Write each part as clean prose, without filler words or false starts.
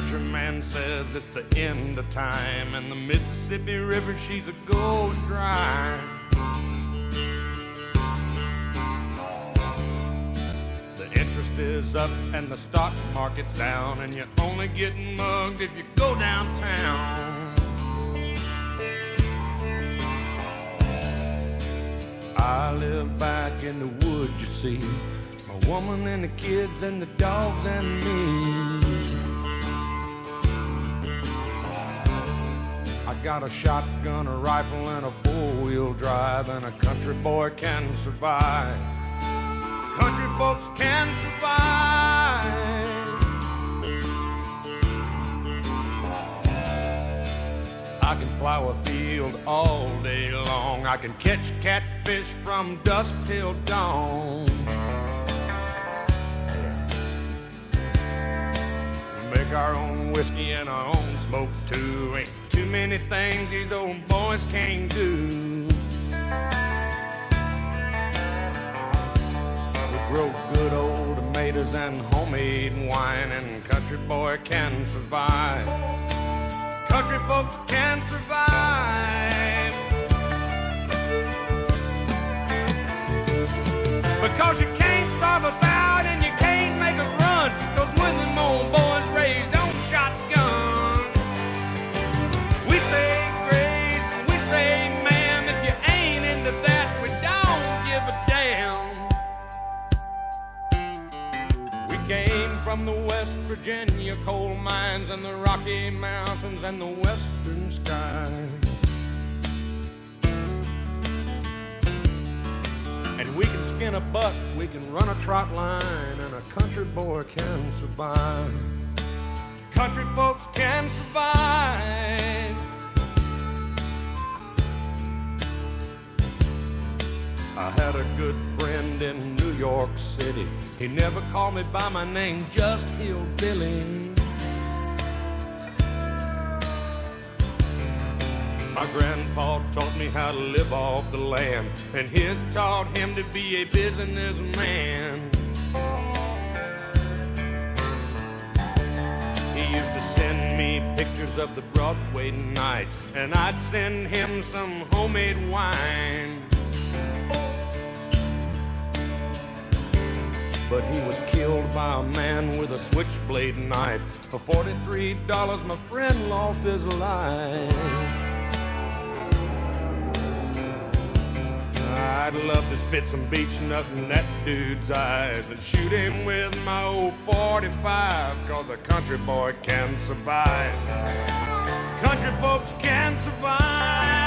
preacher man says it's the end of time, and the Mississippi River, she's a going dry. The interest is up and the stock market's down, and you're only getting mugged if you go downtown. I live back in the woods, you see, a woman and the kids and the dogs and me. I got a shotgun, a rifle, and a four-wheel drive, and a country boy can survive. Country folks can survive. I can plow a field all day long. I can catch catfish from dusk till dawn. Make our own whiskey and our own smoke too. Ain't too many things these old boys can't do. We grow good old tomatoes and homemade wine, and country boy can survive. Country folks can survive. Because you can't starve us out and you can't make us run, 'cause when them old boys raised on shotgun, we say grace and we say ma'am. If you ain't into that, we don't give a damn. We came from the West Virginia coal mines and the Rocky Mountains and the western skies. And we can skin a buck, we can run a trot line, and a country boy can survive. Country folks can survive. I had a good friend in New York City. He never called me by my name, just Hillbilly. My grandpa taught me how to live off the land, and his taught him to be a businessman. He used to send me pictures of the Broadway nights, and I'd send him some homemade wine. But he was killed by a man with a switchblade knife. For $43, my friend lost his life. I'd love to spit some beach nut in that dude's eyes and shoot him with my old 45, 'cause a country boy can survive. Country folks can survive.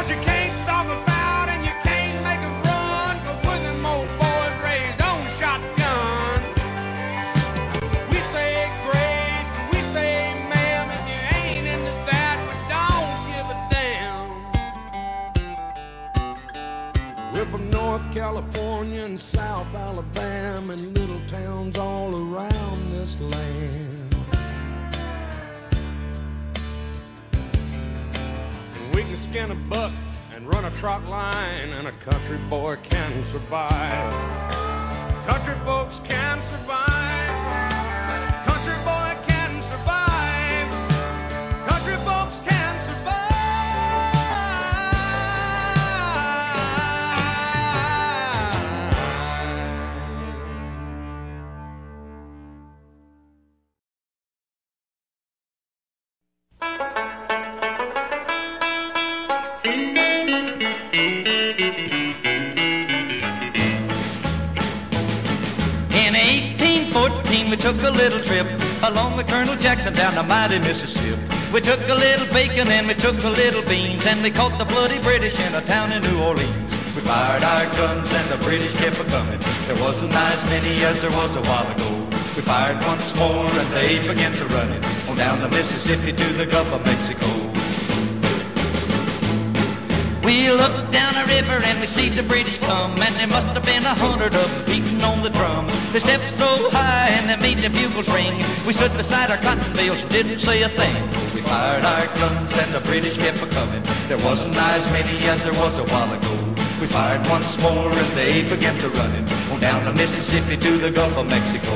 You can't stop us out and you can't make us run, 'cause when them old boys raised on shotgun, we say grace and we say ma'am. If you ain't into that, we don't give a damn. We're from North California and South Alabama and little towns all around this land. We can skin a buck and run a trot line, and a country boy can survive. Country folks can survive. Country boy can survive. Country folks can survive. We took a little trip along with Colonel Jackson down the mighty Mississippi. We took a little bacon and we took a little beans, and we caught the bloody British in a town in New Orleans. We fired our guns and the British kept a-coming. There wasn't as many as there was a while ago. We fired once more and they began to run it on down the Mississippi to the Gulf of Mexico. We looked down the river and we see the British come, and there must have been 100 of them beating on the drum. They stepped so high and they made the bugles ring. We stood beside our cotton bales and didn't say a thing. We fired our guns and the British kept a-coming. There wasn't as many as there was a while ago. We fired once more and they began to running on down the Mississippi to the Gulf of Mexico.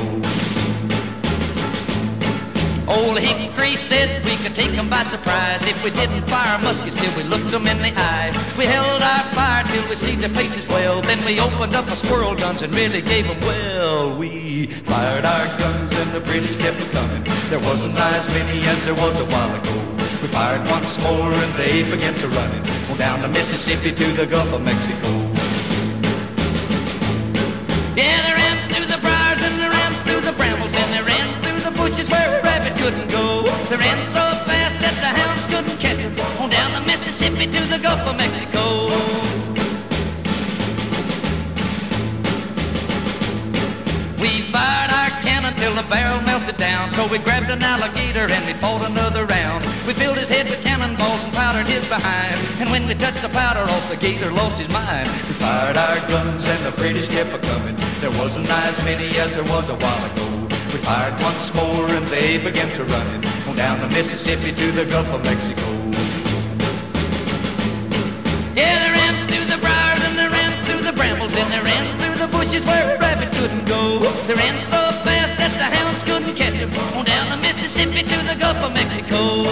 Old Hickory said we could take them by surprise if we didn't fire muskets till we looked them in the eye. We held our fire till we see their faces well. Then we opened up our squirrel guns and really gave them well. We fired our guns and the British kept coming. There wasn't as many as there was a while ago. We fired once more and they began to running on down the Mississippi to the Gulf of Mexico. Yeah, they ran through the briars and they ran through the brambles and they ran through the bushes where a rabbit couldn't go. They ran so fast that the hounds couldn't catch them on down the Mississippi to the Gulf of Mexico. We fired our cannon till the barrel melted down. So we grabbed an alligator and we fought another round. We filled his head with cannonballs and powdered his behind. And when we touched the powder off, the gator lost his mind. We fired our guns and the British kept a-coming. There wasn't as many as there was a while ago. We fired once more and they began to running on down the Mississippi to the Gulf of Mexico. Yeah, they ran through the briars and they ran through the brambles and they ran through the bushes where a rabbit couldn't go. They ran so fast that the hounds couldn't catch them on down the Mississippi to the Gulf of Mexico.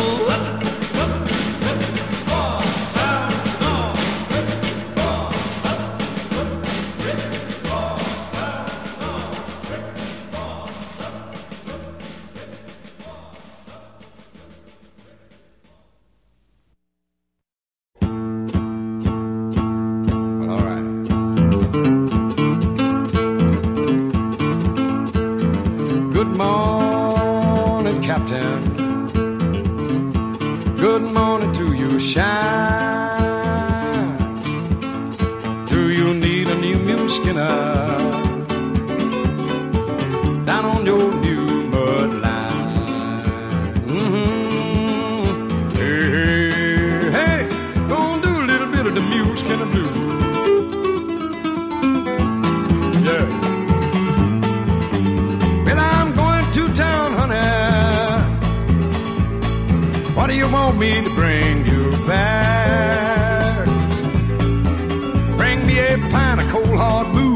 Good morning to you, shine. Do you need a new mule skinner down on your new mud line? Hey, hey, hey, gonna do a little bit of the mule skinner blues. Yeah. Well, I'm going to town, honey. What do you want me to bring you back? Bring me a pint of cold hard booze.